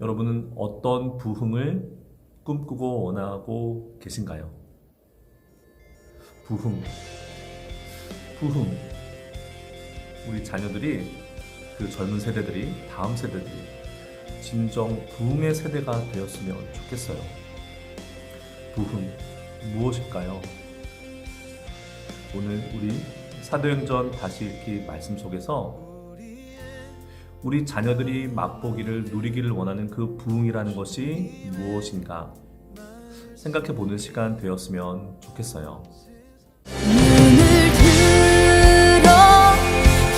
여러분은 어떤 부흥을 꿈꾸고 원하고 계신가요? 부흥. 우리 자녀들이, 그 젊은 세대들이, 다음 세대들이 진정 부흥의 세대가 되었으면 좋겠어요. 부흥, 무엇일까요? 오늘 우리 사도행전 다시 읽기 말씀 속에서 우리 자녀들이 맛보기를 누리기를 원하는 그 부흥이라는 것이 무엇인가 생각해 보는 시간 되었으면 좋겠어요. 눈을 들어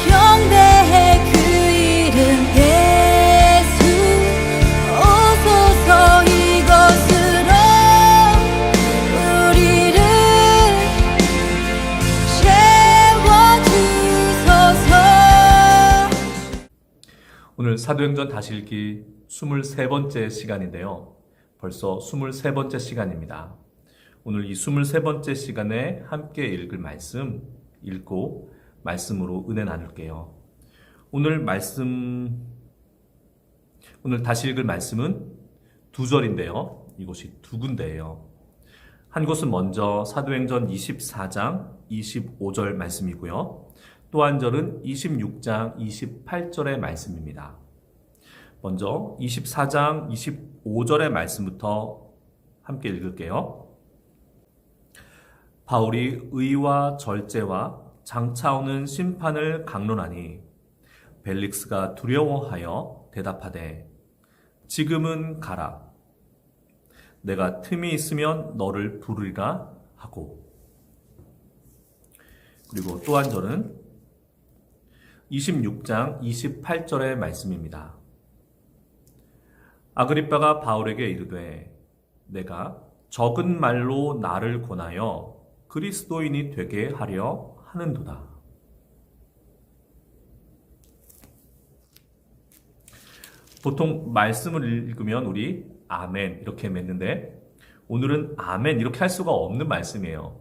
경배해 그 이름 예수 오소서 이것으로 우리를 채워주소서. 오늘 사도행전 다시 읽기 23번째 시간인데요. 벌써 23번째 시간입니다. 오늘 이 23번째 시간에 함께 읽을 말씀 읽고 말씀으로 은혜 나눌게요. 오늘 다시 읽을 말씀은 두 절인데요. 이곳이 두 군데예요. 한 곳은 먼저 사도행전 24장 25절 말씀이고요. 또 한 절은 26장 28절의 말씀입니다. 먼저 24장 25절의 말씀부터 함께 읽을게요. 바울이 의와 절제와 장차오는 심판을 강론하니 벨릭스가 두려워하여 대답하되 지금은 가라. 내가 틈이 있으면 너를 부르리라 하고. 그리고 또 한 절은 26장 28절의 말씀입니다. 아그리빠가 바울에게 이르되 내가 적은 말로 나를 권하여 그리스도인이 되게 하려 하는도다. 보통 말씀을 읽으면 우리 아멘 이렇게 맺는데 오늘은 아멘 이렇게 할 수가 없는 말씀이에요.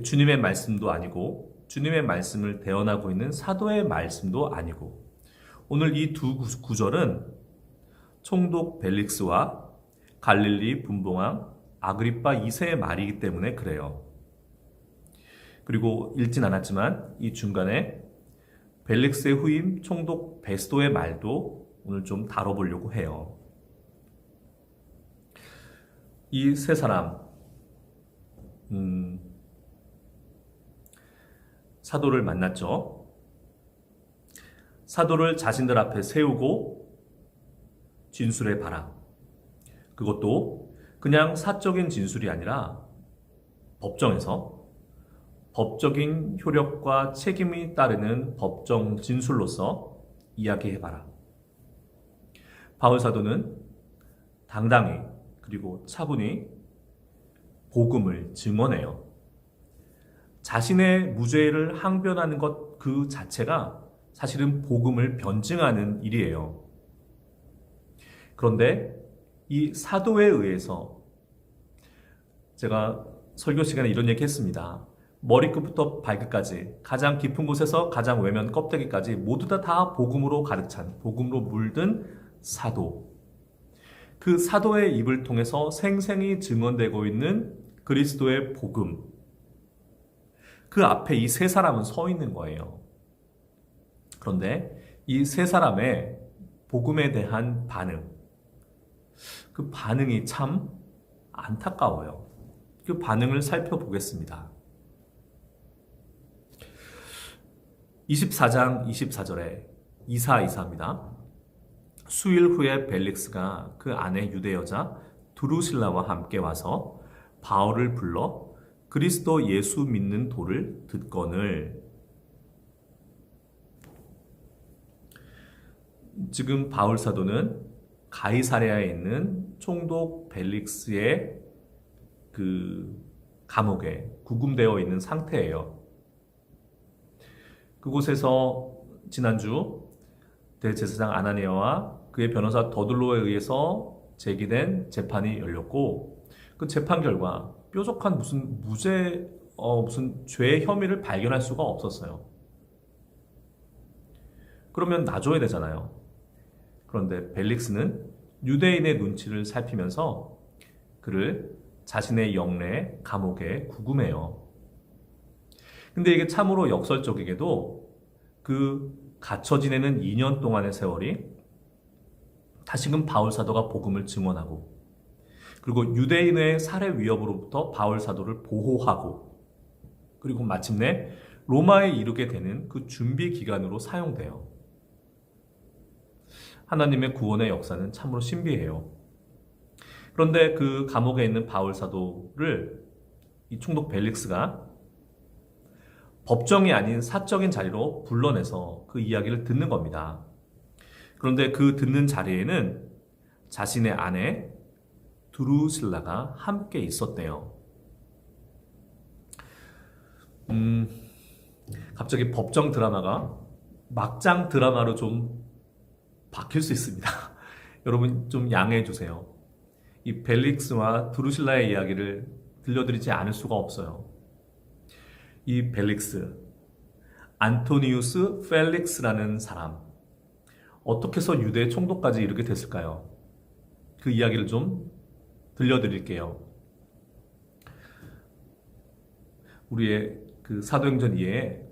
주님의 말씀도 아니고 주님의 말씀을 대언하고 있는 사도의 말씀도 아니고 오늘 이 두 구절은 총독 벨릭스와 갈릴리 분봉왕 아그리빠 2세의 말이기 때문에 그래요. 그리고 읽진 않았지만 이 중간에 벨릭스의 후임 총독 베스도의 말도 오늘 좀 다뤄보려고 해요. 이 세 사람 사도를 만났죠. 사도를 자신들 앞에 세우고 진술해 봐라. 그것도 그냥 사적인 진술이 아니라 법정에서 법적인 효력과 책임이 따르는 법정 진술로서 이야기해 봐라. 바울 사도는 당당히 그리고 차분히 복음을 증언해요. 자신의 무죄를 항변하는 것 그 자체가 사실은 복음을 변증하는 일이에요. 그런데 이 사도에 의해서 제가 설교 시간에 이런 얘기 했습니다. 머리끝부터 발끝까지 가장 깊은 곳에서 가장 외면 껍데기까지 모두 다 복음으로 가득 찬 복음으로 물든 사도. 그 사도의 입을 통해서 생생히 증언되고 있는 그리스도의 복음. 그 앞에 이 세 사람은 서 있는 거예요. 그런데 이 세 사람의 복음에 대한 반응, 그 반응이 참 안타까워요. 그 반응을 살펴보겠습니다. 24장 24절에 이사입니다. 수일 후에 벨릭스가 그 아내 유대 여자 두루실라와 함께 와서 바울을 불러 그리스도 예수 믿는 도를 듣거늘. 지금 바울 사도는 가이사랴에 있는 총독 벨릭스의 그 감옥에 구금되어 있는 상태예요. 그곳에서 지난주 대제사장 아나니아와 그의 변호사 더둘로에 의해서 제기된 재판이 열렸고 그 재판 결과 뾰족한 무슨 죄 혐의를 발견할 수가 없었어요. 그러면 놔줘야 되잖아요. 그런데 벨릭스는 유대인의 눈치를 살피면서 그를 자신의 영내 감옥에 구금해요. 근데 이게 참으로 역설적이게도 그 갇혀 지내는 2년 동안의 세월이 다시금 바울 사도가 복음을 증언하고 그리고 유대인의 살해 위협으로부터 바울 사도를 보호하고 그리고 마침내 로마에 이르게 되는 그 준비 기간으로 사용돼요. 하나님의 구원의 역사는 참으로 신비해요. 그런데 그 감옥에 있는 바울 사도를 이 총독 벨릭스가 법정이 아닌 사적인 자리로 불러내서 그 이야기를 듣는 겁니다. 그런데 그 듣는 자리에는 자신의 아내 드루실라가 함께 있었대요. 갑자기 법정 드라마가 막장 드라마로 좀 바뀔 수 있습니다. 여러분 좀 양해해 주세요. 이 벨릭스와 드루실라의 이야기를 들려드리지 않을 수가 없어요. 이 벨릭스, 안토니우스 펠릭스라는 사람, 어떻게 해서 유대 총독까지 이르게 됐을까요? 그 이야기를 좀 들려드릴게요. 우리의 그 사도행전 이해에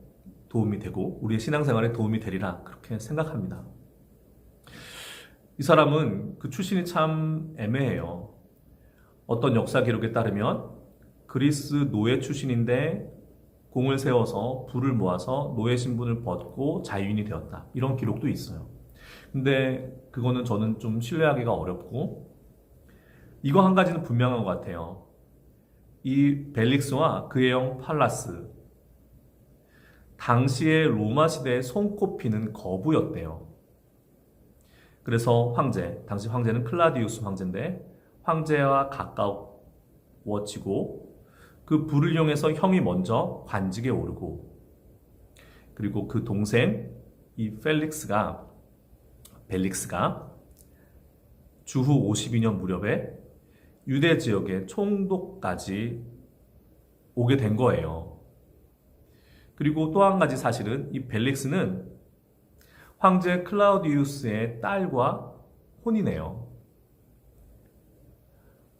도움이 되고 우리의 신앙생활에 도움이 되리라 그렇게 생각합니다. 이 사람은 그 출신이 참 애매해요. 어떤 역사 기록에 따르면 그리스 노예 출신인데 공을 세워서 부를 모아서 노예 신분을 벗고 자유인이 되었다. 이런 기록도 있어요. 근데 그거는 저는 좀 신뢰하기가 어렵고 이거 한 가지는 분명한 것 같아요. 이 벨릭스와 그의 형 팔라스 당시의 로마 시대에 손꼽히는 거부였대요. 그래서 당시 황제는 클라디우스 황제인데 황제와 가까워지고 그 부를 이용해서 형이 먼저 관직에 오르고 그리고 그 동생 이 벨릭스가 주후 52년 무렵에 유대 지역의 총독까지 오게 된 거예요. 그리고 또 한 가지 사실은 이 벨릭스는 황제 클라우디우스의 딸과 혼이네요.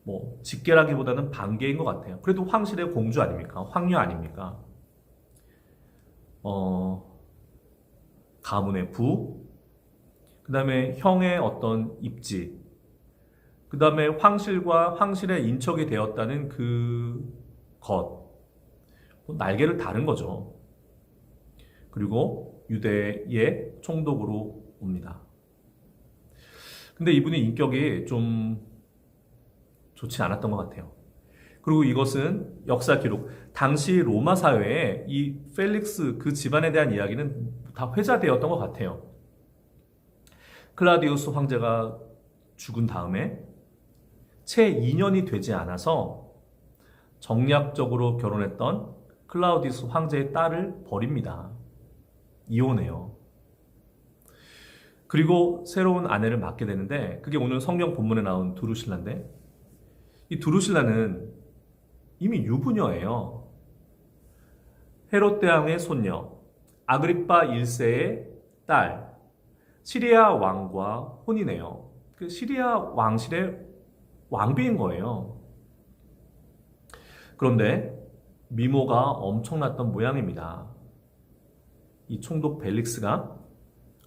뭐 직계라기보다는 반계인 것 같아요. 그래도 황실의 공주 아닙니까? 황녀 아닙니까? 가문의 부, 그 다음에 형의 어떤 입지, 그 다음에 황실과 황실의 인척이 되었다는 날개를 다른 거죠. 그리고 유대의 총독으로 옵니다. 근데 이분의 인격이 좀 좋지 않았던 것 같아요. 그리고 이것은 역사 기록, 당시 로마 사회에 이 펠릭스 그 집안에 대한 이야기는 다 회자되었던 것 같아요. 클라디우스 황제가 죽은 다음에 채 2년이 되지 않아서 정략적으로 결혼했던 클라우디우스 황제의 딸을 버립니다. 이혼해요. 그리고 새로운 아내를 맡게 되는데 그게 오늘 성경 본문에 나온 두루실라인데 이 두루실라는 이미 유부녀예요. 헤롯 대왕의 손녀 아그리파 1세의 딸 시리아 왕과 혼이네요. 그 시리아 왕실의 왕비인 거예요. 그런데 미모가 엄청났던 모양입니다. 이 총독 벨릭스가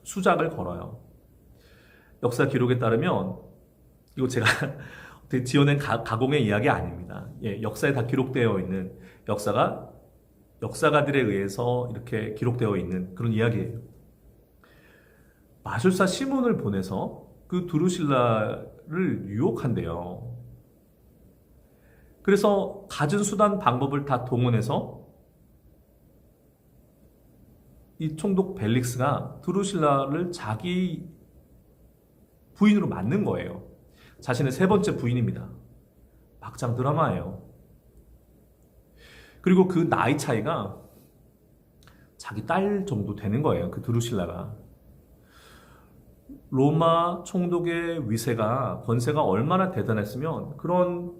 수작을 걸어요. 역사 기록에 따르면 이거 제가 지어낸 가공의 이야기 아닙니다. 예, 역사에 다 기록되어 있는 역사가들에 의해서 이렇게 기록되어 있는 그런 이야기예요. 마술사 시몬을 보내서 그 두루실라를 유혹한대요. 그래서 갖은 수단 방법을 다 동원해서 이 총독 벨릭스가 두루실라를 자기 부인으로 맞는 거예요. 자신의 세 번째 부인입니다. 막장 드라마예요. 그리고 그 나이 차이가 자기 딸 정도 되는 거예요. 그 두루실라가. 로마 총독의 위세가 권세가 얼마나 대단했으면 그런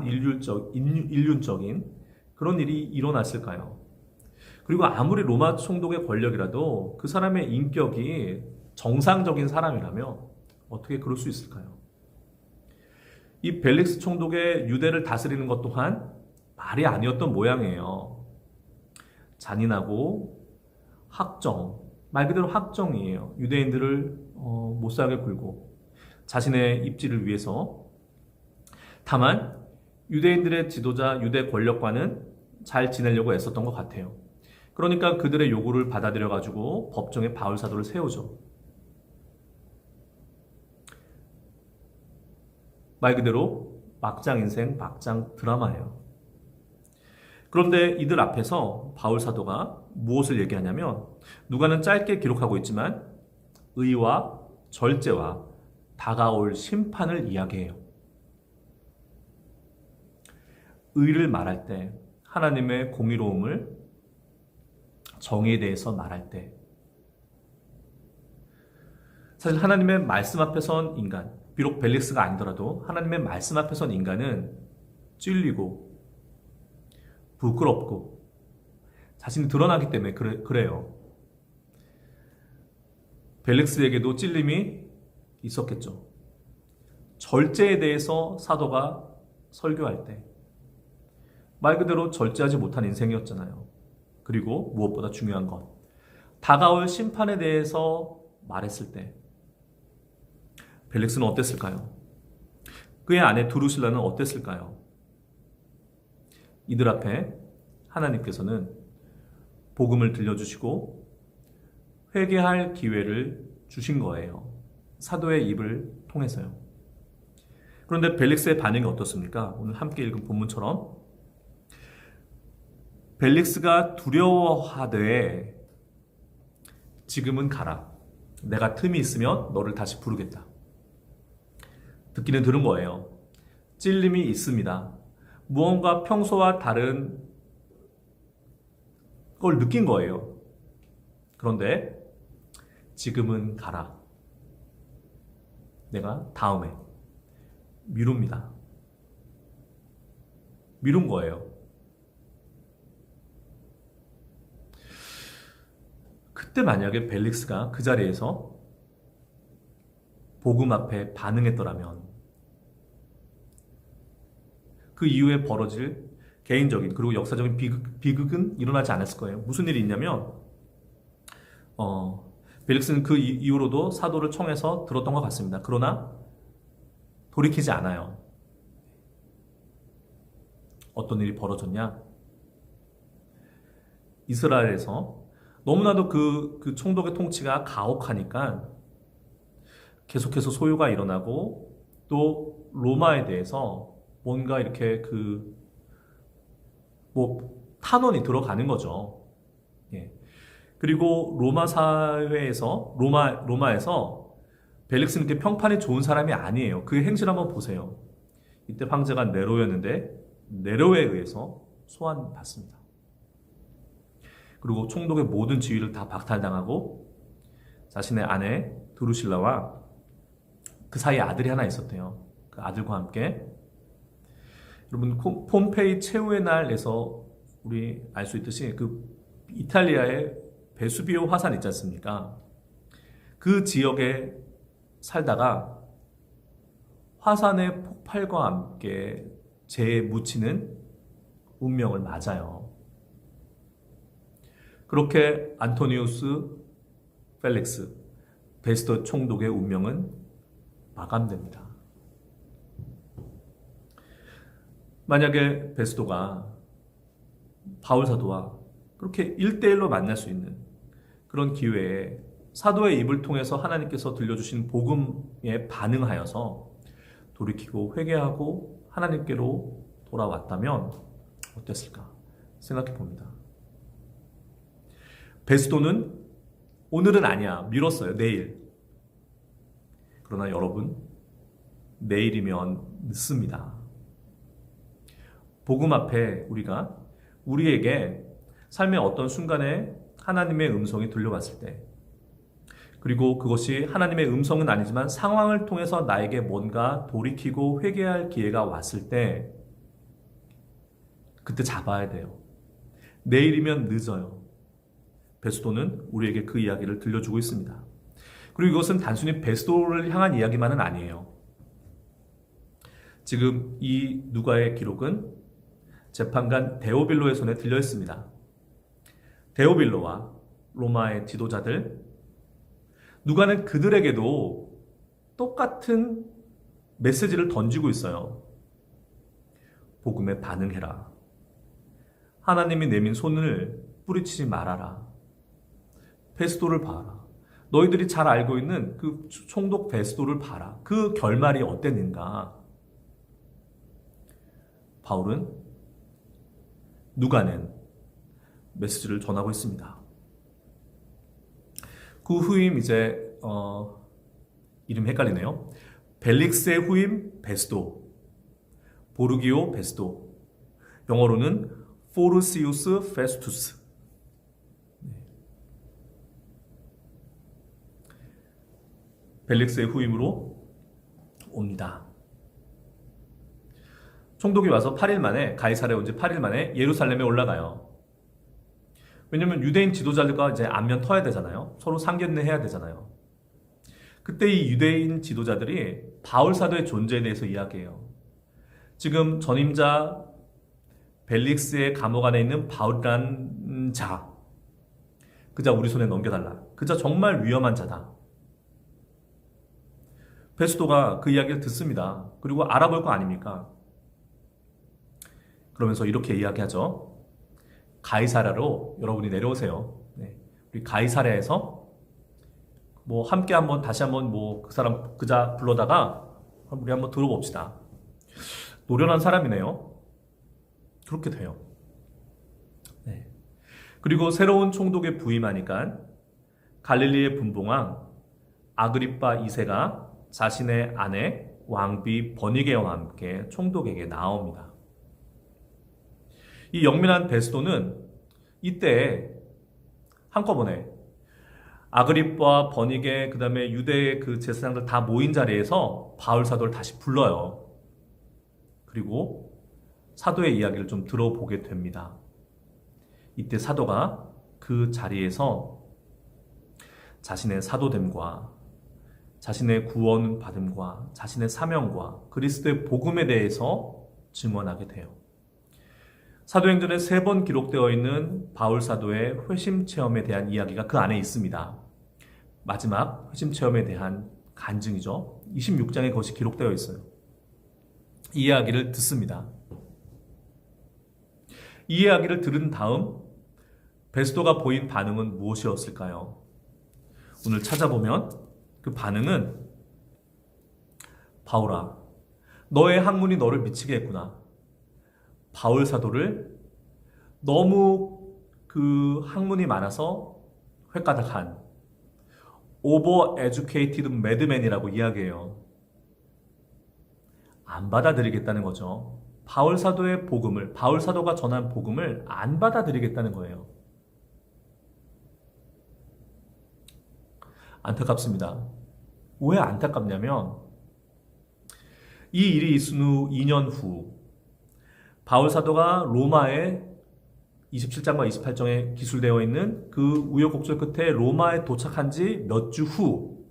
인륜적인 그런 일이 일어났을까요? 그리고 아무리 로마 총독의 권력이라도 그 사람의 인격이 정상적인 사람이라면 어떻게 그럴 수 있을까요? 이 벨릭스 총독의 유대를 다스리는 것 또한 말이 아니었던 모양이에요. 잔인하고 학정, 말 그대로 학정이에요. 유대인들을 못 살게 굴고 자신의 입지를 위해서. 다만 유대인들의 지도자, 유대 권력과는 잘 지내려고 애썼던 것 같아요. 그러니까 그들의 요구를 받아들여가지고 법정에 바울 사도를 세우죠. 말 그대로 막장 인생, 막장 드라마예요. 그런데 이들 앞에서 바울 사도가 무엇을 얘기하냐면, 누가는 짧게 기록하고 있지만 의와 절제와 다가올 심판을 이야기해요. 의를 말할 때, 하나님의 공의로움을, 정의에 대해서 말할 때, 사실 하나님의 말씀 앞에 선 인간, 비록 벨릭스가 아니더라도 하나님의 말씀 앞에 선 인간은 찔리고 부끄럽고 자신이 드러나기 때문에 그래요. 벨릭스에게도 찔림이 있었겠죠. 절제에 대해서 사도가 설교할 때 말 그대로 절제하지 못한 인생이었잖아요. 그리고 무엇보다 중요한 것, 다가올 심판에 대해서 말했을 때 벨릭스는 어땠을까요? 그의 아내 두루실라는 어땠을까요? 이들 앞에 하나님께서는 복음을 들려주시고 회개할 기회를 주신 거예요. 사도의 입을 통해서요. 그런데 벨릭스의 반응이 어떻습니까? 오늘 함께 읽은 본문처럼 벨릭스가 두려워하되 지금은 가라. 내가 틈이 있으면 너를 다시 부르겠다. 듣기는 들은 거예요. 찔림이 있습니다. 무언가 평소와 다른 걸 느낀 거예요. 그런데 지금은 가라. 내가 다음에 미룹니다. 미룬 거예요. 그때 만약에 벨릭스가 그 자리에서 복음 앞에 반응했더라면 그 이후에 벌어질 개인적인 그리고 역사적인 비극은 일어나지 않았을 거예요. 무슨 일이 있냐면 벨릭스는 그 이후로도 사도를 청해서 들었던 것 같습니다. 그러나 돌이키지 않아요. 어떤 일이 벌어졌냐? 이스라엘에서 너무나도 그 총독의 통치가 가혹하니까 계속해서 소요가 일어나고 또 로마에 대해서 뭔가 이렇게 탄원이 들어가는 거죠. 예. 그리고 로마 사회에서 로마에서 벨릭스는 이렇게 평판이 좋은 사람이 아니에요. 그의 행실 한번 보세요. 이때 황제가 네로였는데 네로에 의해서 소환받습니다. 그리고 총독의 모든 지위를 다 박탈당하고 자신의 아내 드루실라와 그 사이에 아들이 하나 있었대요. 그 아들과 함께 여러분 폼페이 최후의 날에서 우리 알 수 있듯이 그 이탈리아의 베수비오 화산 있지 않습니까? 그 지역에 살다가 화산의 폭발과 함께 재에 묻히는 운명을 맞아요. 그렇게 안토니우스 펠릭스 베스터 총독의 운명은 마감됩니다. 만약에 베스도가 바울 사도와 그렇게 1대1로 만날 수 있는 그런 기회에 사도의 입을 통해서 하나님께서 들려주신 복음에 반응하여서 돌이키고 회개하고 하나님께로 돌아왔다면 어땠을까 생각해 봅니다. 베스도는 오늘은 아니야. 미뤘어요. 내일. 그러나 여러분, 내일이면 늦습니다. 복음 앞에 우리에게 삶의 어떤 순간에 하나님의 음성이 들려왔을 때, 그리고 그것이 하나님의 음성은 아니지만 상황을 통해서 나에게 뭔가 돌이키고 회개할 기회가 왔을 때, 그때 잡아야 돼요. 내일이면 늦어요. 베스도는 우리에게 그 이야기를 들려주고 있습니다. 그리고 이것은 단순히 베스도를 향한 이야기만은 아니에요. 지금 이 누가의 기록은 재판관 데오빌로의 손에 들려 있습니다. 데오빌로와 로마의 지도자들, 누가는 그들에게도 똑같은 메시지를 던지고 있어요. 복음에 반응해라. 하나님이 내민 손을 뿌리치지 말아라. 베스도를 봐라. 너희들이 잘 알고 있는 그 총독 베스도를 봐라. 그 결말이 어땠는가? 바울은, 누가는 메시지를 전하고 있습니다. 그 후임 이름 헷갈리네요. 벨릭스의 후임 베스도, 보르기오 베스도, 영어로는 포르시우스 페스투스. 벨릭스의 후임으로 옵니다. 총독이 와서 8일 만에, 가이사랴에 온 지 8일 만에 예루살렘에 올라가요. 왜냐면 유대인 지도자들과 이제 안면 터야 되잖아요. 서로 상견례 해야 되잖아요. 그때 이 유대인 지도자들이 바울 사도의 존재에 대해서 이야기해요. 지금 전임자 벨릭스의 감옥 안에 있는 바울이라는 자, 그자 우리 손에 넘겨달라. 그자 정말 위험한 자다. 베스도가 그 이야기를 듣습니다. 그리고 알아볼 거 아닙니까? 그러면서 이렇게 이야기하죠. 가이사랴로 여러분이 내려오세요. 네. 우리 가이사랴에서 함께 다시 한번 그 사람 그자 불러다가 우리 한번 들어봅시다. 노련한 사람이네요. 그렇게 돼요. 네. 그리고 새로운 총독에 부임하니까 갈릴리의 분봉왕 아그리빠 2세가 자신의 아내 왕비 버니게와 함께 총독에게 나옵니다. 이 영민한 베스도는 이때 한꺼번에 아그리빠, 버니게, 그 다음에 유대의 그 제사장들 다 모인 자리에서 바울 사도를 다시 불러요. 그리고 사도의 이야기를 좀 들어보게 됩니다. 이때 사도가 그 자리에서 자신의 사도됨과 자신의 구원받음과 자신의 사명과 그리스도의 복음에 대해서 증언하게 돼요. 사도행전에 3번 기록되어 있는 바울 사도의 회심 체험에 대한 이야기가 그 안에 있습니다. 마지막 회심 체험에 대한 간증이죠. 26장에 그것이 기록되어 있어요. 이 이야기를 듣습니다. 이 이야기를 들은 다음 베스도가 보인 반응은 무엇이었을까요? 오늘 찾아보면 그 반응은, 바울아, 너의 학문이 너를 미치게 했구나. 바울 사도를 너무 그 학문이 많아서 획가닥한 오버 에듀케이티드 매드맨이라고 이야기해요. 안 받아들이겠다는 거죠. 바울 사도의 복음을, 바울 사도가 전한 복음을 안 받아들이겠다는 거예요. 안타깝습니다. 왜 안타깝냐면 이 일이 있은 후 2년 후 바울 사도가 로마에 27장과 28장에 기술되어 있는 그 우여곡절 끝에 로마에 도착한 지 몇 주 후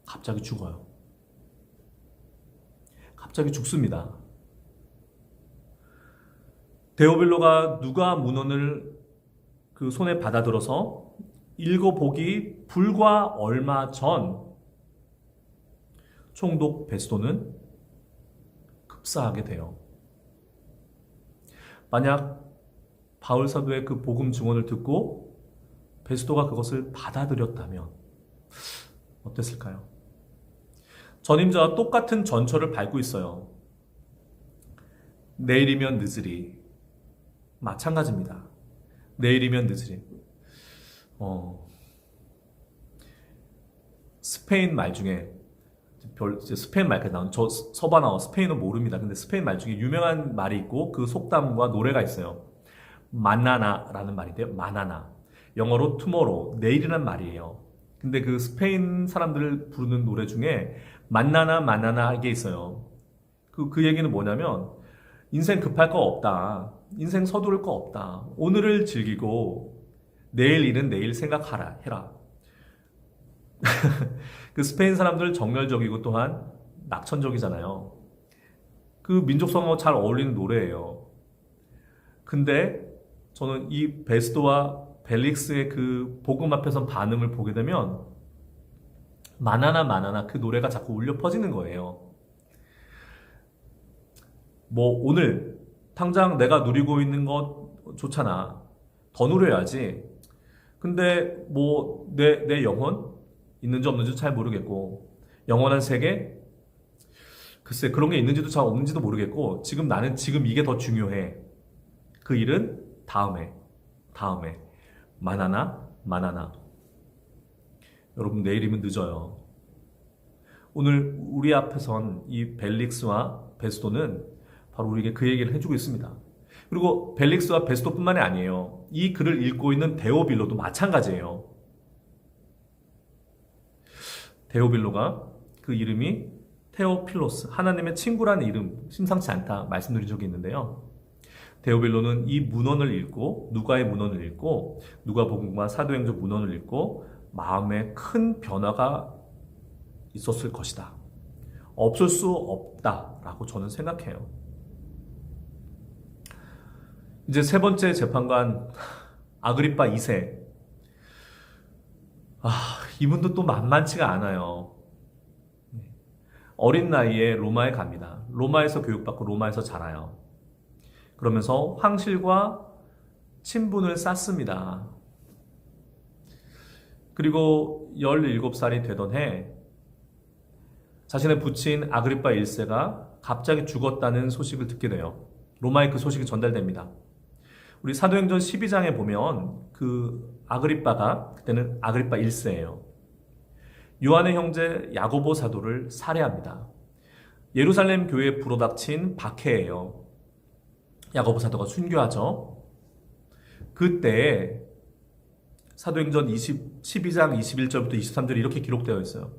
갑자기 죽어요. 갑자기 죽습니다. 데오빌로가 누가 문헌을 그 손에 받아들어서 읽어보기 불과 얼마 전 총독 베스도는 급사하게 돼요. 만약 바울 사도의 그 복음 증언을 듣고 베스도가 그것을 받아들였다면 어땠을까요? 전임자와 똑같은 전철을 밟고 있어요. 내일이면 늦으리. 마찬가지입니다. 내일이면 늦으리. 스페인 말 중에 스페인 말까지 나온, 저 서바나어 스페인어 모릅니다. 근데 스페인 말 중에 유명한 말이 있고 그 속담과 노래가 있어요. 마나나라는 말인데요. 마나나. 영어로 투모로우, 내일이란 말이에요. 근데 그 스페인 사람들을 부르는 노래 중에 만나나 이게 있어요. 그 얘기는 뭐냐면 인생 급할 거 없다. 인생 서두를 거 없다. 오늘을 즐기고 내일 일은 내일 생각하라 해라. 그 스페인 사람들 정열적이고 또한 낙천적이잖아요. 그 민족성하고 잘 어울리는 노래예요. 근데 저는 이 베스도와 벨릭스의 그 복음 앞에서 반응을 보게 되면 마나나 마나나 그 노래가 자꾸 울려 퍼지는 거예요. 뭐 오늘 당장 내가 누리고 있는 것 좋잖아. 더 누려야지. 근데 뭐 내 영혼 있는지 없는지 잘 모르겠고 영원한 세계 글쎄 그런 게 있는지도 잘 없는지도 모르겠고 지금 나는 지금 이게 더 중요해. 그 일은 다음에 마나나 마나나. 여러분 내일이면 늦어요. 오늘 우리 앞에선 이 벨릭스와 베스도는 바로 우리에게 그 얘기를 해주고 있습니다. 그리고 벨릭스와 베스도뿐만이 아니에요. 이 글을 읽고 있는 데오빌로도 마찬가지예요. 데오빌로가 그 이름이 테오필로스, 하나님의 친구라는 이름, 심상치 않다 말씀드린 적이 있는데요. 데오빌로는 이 문헌을 읽고 누가의 문헌을 읽고 누가복음과 사도행전 문헌을 읽고 마음에 큰 변화가 있었을 것이다. 없을 수 없다라고 저는 생각해요. 이제 세 번째 재판관 아그리파 2세. 이분도 또 만만치가 않아요. 어린 나이에 로마에 갑니다. 로마에서 교육받고 로마에서 자라요. 그러면서 황실과 친분을 쌓습니다. 그리고 17살이 되던 해 자신의 부친 아그리파 1세가 갑자기 죽었다는 소식을 듣게 돼요. 로마에 그 소식이 전달됩니다. 우리 사도행전 12장에 보면 그 아그리파가 그때는 아그리파 1세예요. 요한의 형제 야고보 사도를 살해합니다. 예루살렘 교회에 불어닥친 박해예요. 야고보 사도가 순교하죠. 그때 사도행전 12장 21절부터 23절이 이렇게 기록되어 있어요.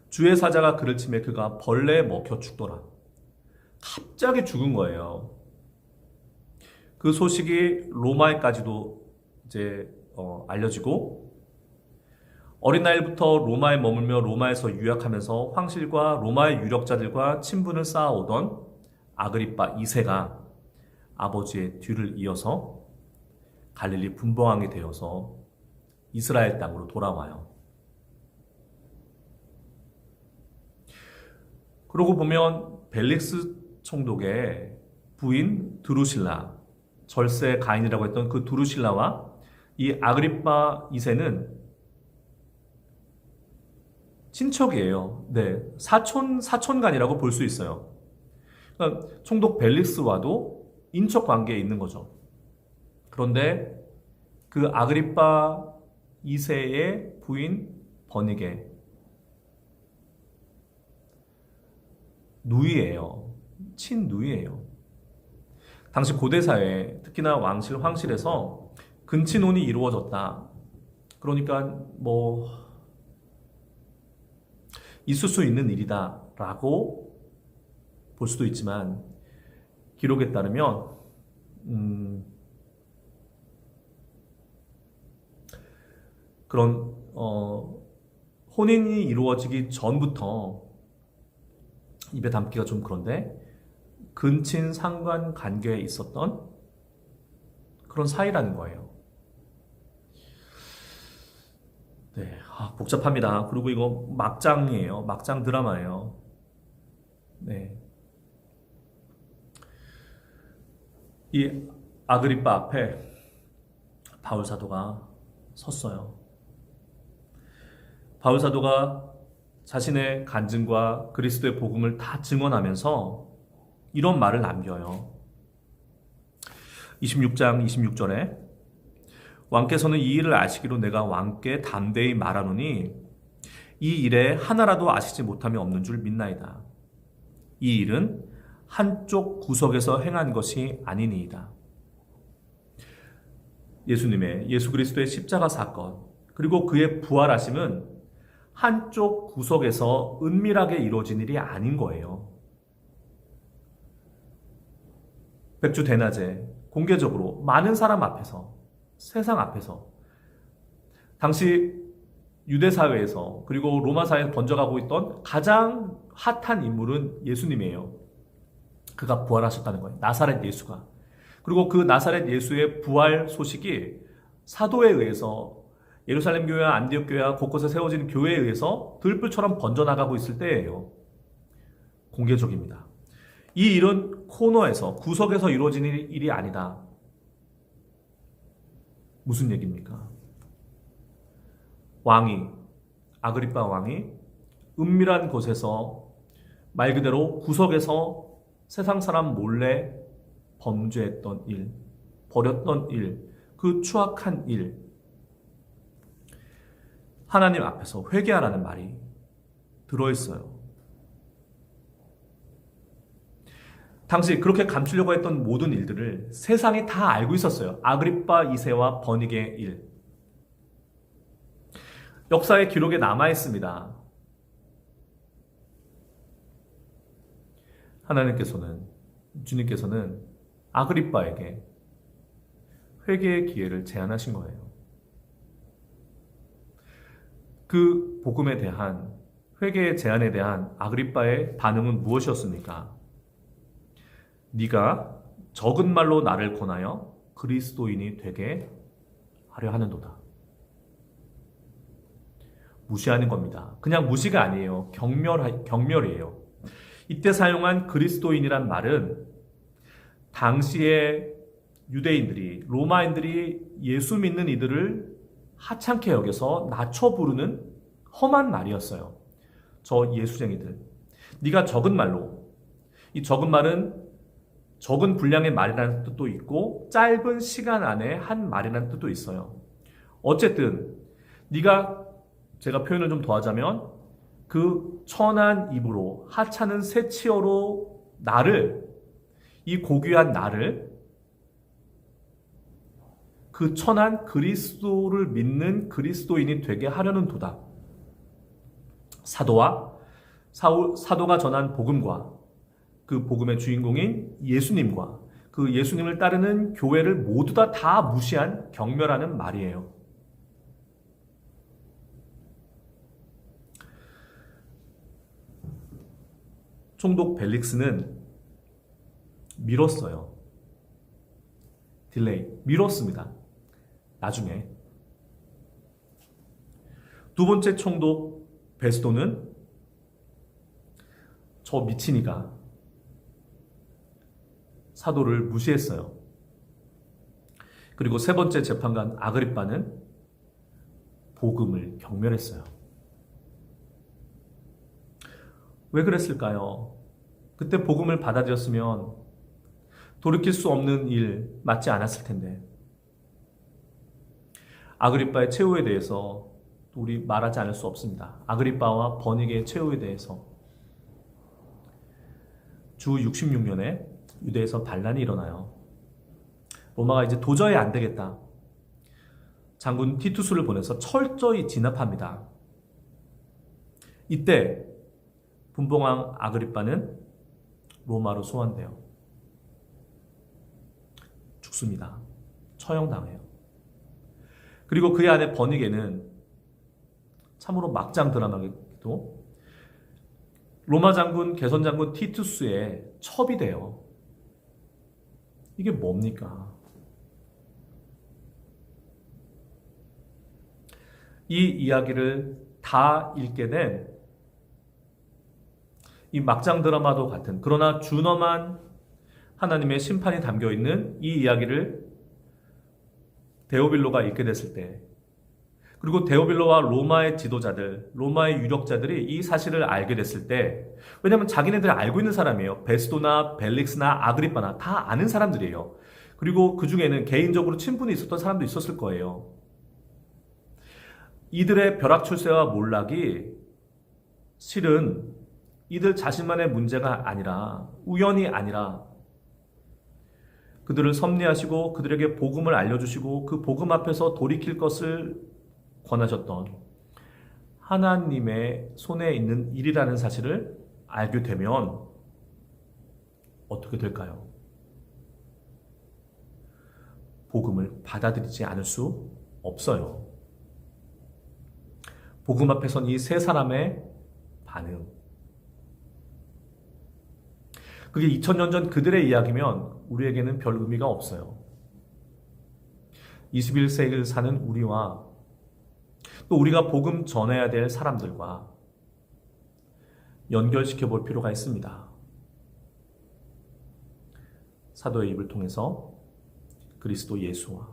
주의 사자가 그를 치매 그가 벌레에 먹혀 죽더라. 갑자기 죽은 거예요. 그 소식이 로마에까지도 이제 알려지고 어린 나이부터 로마에 머물며 로마에서 유학하면서 황실과 로마의 유력자들과 친분을 쌓아오던 아그리파 2세가 아버지의 뒤를 이어서 갈릴리 분봉왕이 되어서 이스라엘 땅으로 돌아와요. 그러고 보면 벨릭스 총독의 부인 드루실라, 절세 가인이라고 했던 그 드루실라와 이 아그리파 2세는 친척이에요. 네, 사촌간이라고 볼 수 있어요. 그러니까 총독 벨릭스와도 인척 관계에 있는 거죠. 그런데 그 아그리파 2세의 부인 버니게 누이예요. 친누이예요. 당시 고대사회, 특히나 왕실, 황실에서 근친혼이 이루어졌다. 그러니까 뭐 있을 수 있는 일이다 라고 볼 수도 있지만 기록에 따르면 그런 혼인이 이루어지기 전부터 입에 담기가 좀 그런데 근친 상관 관계에 있었던 그런 사이라는 거예요. 네, 복잡합니다. 그리고 이거 막장이에요. 막장 드라마예요. 네. 이 아그리파 앞에 바울 사도가 섰어요. 바울 사도가 자신의 간증과 그리스도의 복음을 다 증언하면서 이런 말을 남겨요. 26장 26절에 왕께서는 이 일을 아시기로 내가 왕께 담대히 말하노니 이 일에 하나라도 아시지 못함이 없는 줄 믿나이다. 이 일은 한쪽 구석에서 행한 것이 아니니이다. 예수 그리스도의 십자가 사건 그리고 그의 부활하심은 한쪽 구석에서 은밀하게 이루어진 일이 아닌 거예요. 백주 대낮에 공개적으로 많은 사람 앞에서 세상 앞에서 당시 유대 사회에서 그리고 로마 사회에서 번져가고 있던 가장 핫한 인물은 예수님이에요. 그가 부활하셨다는 거예요. 나사렛 예수가. 그리고 그 나사렛 예수의 부활 소식이 사도에 의해서 예루살렘 교회와 안디옥 교회와 곳곳에 세워진 교회에 의해서 들불처럼 번져나가고 있을 때예요. 공개적입니다. 이 일은 코너에서 구석에서 이루어지는 일이 아니다. 무슨 얘기입니까? 아그리빠 왕이 은밀한 곳에서 말 그대로 구석에서 세상 사람 몰래 범죄했던 일, 벌였던 일, 그 추악한 일, 하나님 앞에서 회개하라는 말이 들어있어요. 당시 그렇게 감추려고 했던 모든 일들을 세상이 다 알고 있었어요. 아그리빠 2세와 버니게의 일. 역사의 기록에 남아있습니다. 주님께서는 아그리빠에게 회개의 기회를 제안하신 거예요. 그 복음에 대한 회개의 제안에 대한 아그리빠의 반응은 무엇이었습니까? 네가 적은 말로 나를 권하여 그리스도인이 되게 하려 하는도다. 무시하는 겁니다. 그냥 무시가 아니에요. 경멸이에요. 이때 사용한 그리스도인이란 말은 당시에 유대인들이, 로마인들이 예수 믿는 이들을 하찮게 여겨서 낮춰 부르는 험한 말이었어요. 저 예수쟁이들. 네가 적은 말로, 이 적은 말은 적은 분량의 말이라는 뜻도 있고 짧은 시간 안에 한 말이라는 뜻도 있어요. 어쨌든 네가, 제가 표현을 좀 더하자면 그 천한 입으로 하찮은 새치어로 나를, 이 고귀한 나를 그 천한 그리스도를 믿는 그리스도인이 되게 하려는 도다. 사도가 전한 복음과 그 복음의 주인공인 예수님과 그 예수님을 따르는 교회를 모두 다 무시한 경멸하는 말이에요. 총독 벨릭스는 미뤘어요. 미뤘습니다. 나중에. 두 번째 총독 베스도는 저 미친이가 사도를 무시했어요. 그리고 세 번째 재판관 아그리빠는 복음을 경멸했어요. 왜 그랬을까요? 그때 복음을 받아들였으면 돌이킬 수 없는 일 맞지 않았을 텐데. 아그리빠의 최후에 대해서 우리 말하지 않을 수 없습니다. 아그리빠와 버니게의 최후에 대해서 주 66년에 유대에서 반란이 일어나요. 로마가 이제 도저히 안 되겠다. 장군 티투스를 보내서 철저히 진압합니다. 이때 분봉왕 아그리빠는 로마로 소환돼요. 죽습니다. 처형당해요. 그리고 그의 아내 버니게는 참으로 막장 드라마게도 로마 장군, 개선 장군 티투스의 첩이 돼요. 이게 뭡니까? 이 이야기를 다 읽게 된 이 막장 드라마도 같은, 그러나 준엄한 하나님의 심판이 담겨있는 이 이야기를 데오빌로가 읽게 됐을 때, 그리고 데오빌로와 로마의 지도자들, 로마의 유력자들이 이 사실을 알게 됐을 때, 왜냐하면 자기네들이 알고 있는 사람이에요. 베스도나 벨릭스나 아그리빠나 다 아는 사람들이에요. 그리고 그 중에는 개인적으로 친분이 있었던 사람도 있었을 거예요. 이들의 벼락출세와 몰락이 실은 이들 자신만의 문제가 아니라, 우연이 아니라 그들을 섭리하시고 그들에게 복음을 알려주시고 그 복음 앞에서 돌이킬 것을 권하셨던 하나님의 손에 있는 일이라는 사실을 알게 되면 어떻게 될까요? 복음을 받아들이지 않을 수 없어요. 복음 앞에 선 이 세 사람의 반응. 그게 2000년 전 그들의 이야기면 우리에게는 별 의미가 없어요. 21세기를 사는 우리와 또 우리가 복음 전해야 될 사람들과 연결시켜 볼 필요가 있습니다. 사도의 입을 통해서 그리스도 예수와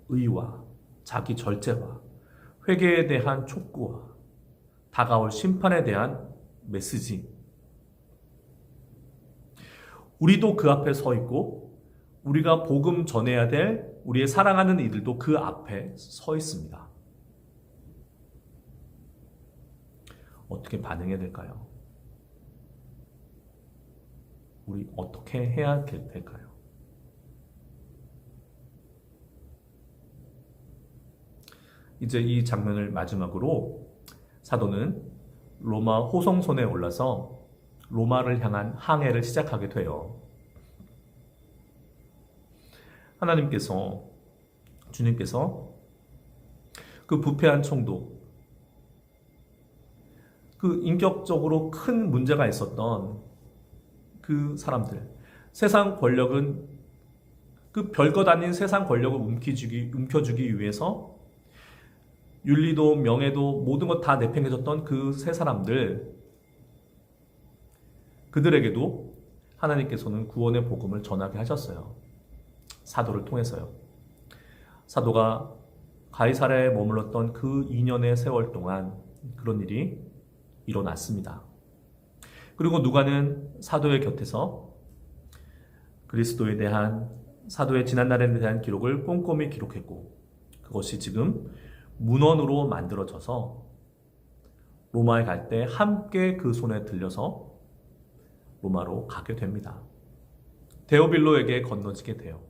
의와 자기 절제와 회개에 대한 촉구와 다가올 심판에 대한 메시지. 우리도 그 앞에 서 있고 우리가 복음 전해야 될 우리의 사랑하는 이들도 그 앞에 서 있습니다. 어떻게 반응해야 될까요? 우리 어떻게 해야 될까요? 이제 이 장면을 마지막으로 사도는 로마 호성손에 올라서 로마를 향한 항해를 시작하게 돼요. 하나님께서, 주님께서 그 부패한 총독, 그 인격적으로 큰 문제가 있었던 그 사람들, 세상 권력은 그 별것 아닌 세상 권력을 움켜쥐기 위해서 윤리도 명예도 모든 것 다 내팽개쳤던 그 세 사람들, 그들에게도 하나님께서는 구원의 복음을 전하게 하셨어요. 사도를 통해서요. 사도가 가이사랴에 머물렀던 그 2년의 세월 동안 그런 일이 일어났습니다. 그리고 누가는 사도의 곁에서 그리스도에 대한, 사도의 지난날에 대한 기록을 꼼꼼히 기록했고, 그것이 지금 문헌으로 만들어져서 로마에 갈 때 함께 그 손에 들려서 로마로 가게 됩니다. 데오빌로에게 건너지게 돼요.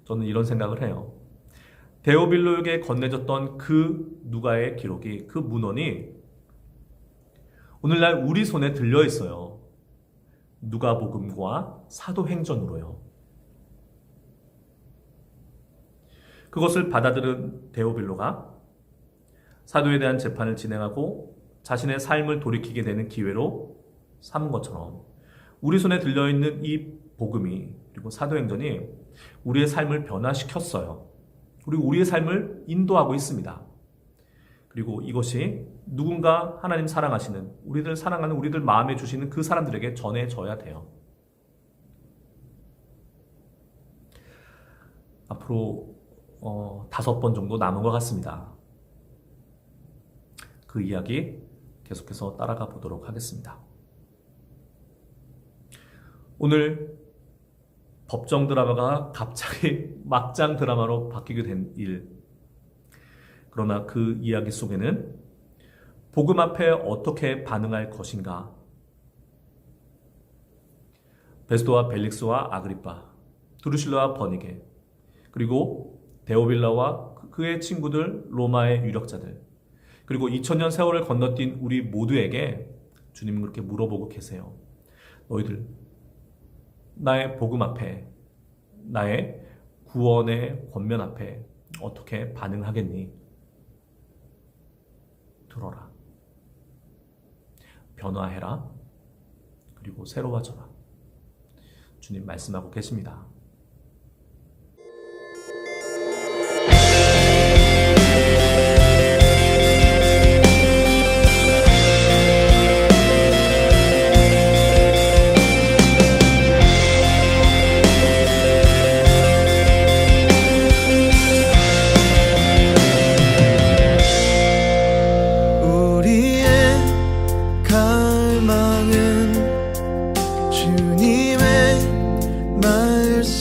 저는 이런 생각을 해요. 데오빌로에게 건네졌던 그 누가의 기록이, 그 문헌이 오늘날 우리 손에 들려 있어요. 누가복음과 사도행전으로요. 그것을 받아들은 데오빌로가 사도에 대한 재판을 진행하고 자신의 삶을 돌이키게 되는 기회로 삼은 것처럼 우리 손에 들려있는 이 복음이, 그리고 사도행전이 우리의 삶을 변화시켰어요. 그리고 우리의 삶을 인도하고 있습니다. 그리고 이것이 누군가 하나님 사랑하시는, 우리들 사랑하는, 우리들 마음에 주시는 그 사람들에게 전해져야 돼요. 앞으로 5번 정도 남은 것 같습니다. 그 이야기 계속해서 따라가 보도록 하겠습니다. 오늘 법정 드라마가 갑자기 막장 드라마로 바뀌게 된 일. 그러나 그 이야기 속에는 복음 앞에 어떻게 반응할 것인가. 베스도와 벨릭스와 아그리파, 드루실라와 버니게, 그리고 데오빌라와 그의 친구들, 로마의 유력자들, 그리고 2000년 세월을 건너뛴 우리 모두에게 주님은 그렇게 물어보고 계세요. 너희들 나의 복음 앞에, 나의 구원의 권면 앞에 어떻게 반응하겠니? 들어라. 변화해라. 그리고 새로워져라. 주님 말씀하고 계십니다. 갈망은 주님의 말씀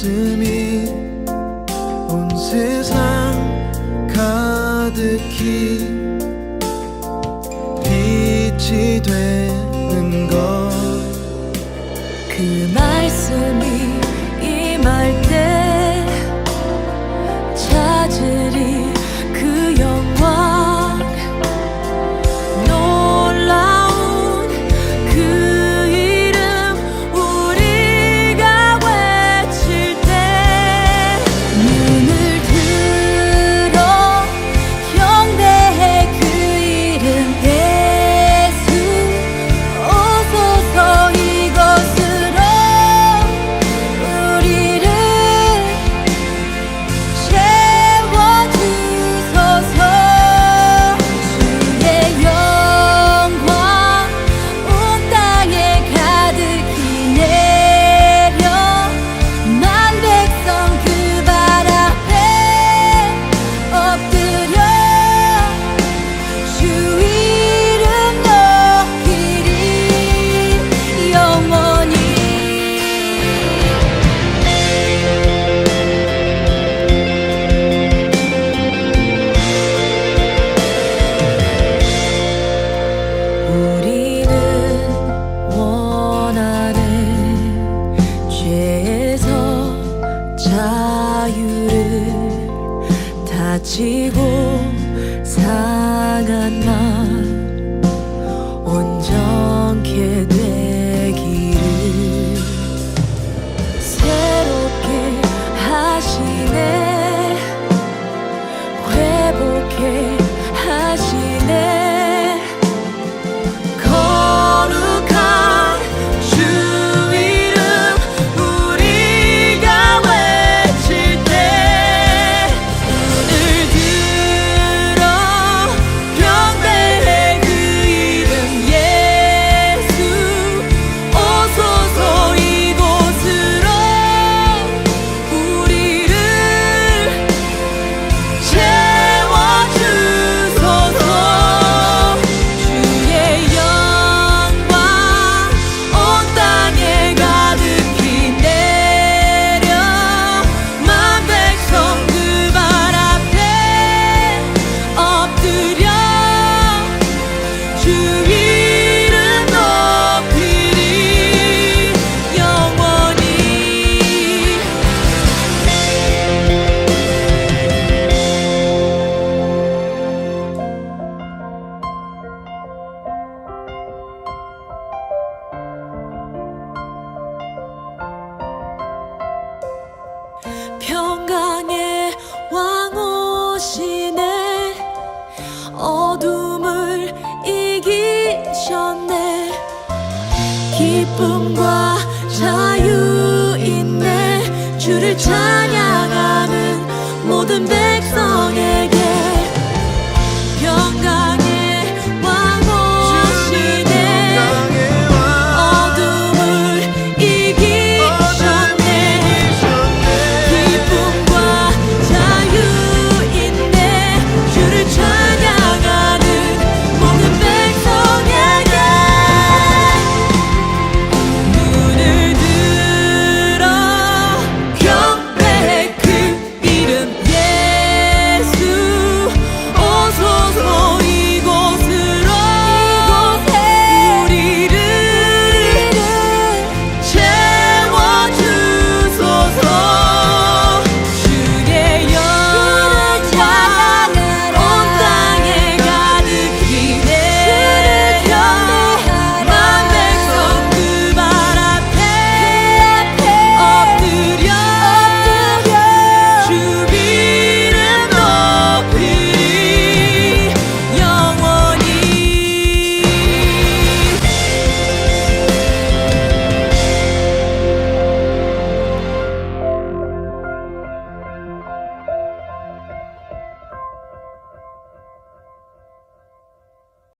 기쁨과 자유 있네. 주를 찬양하는 모든 백성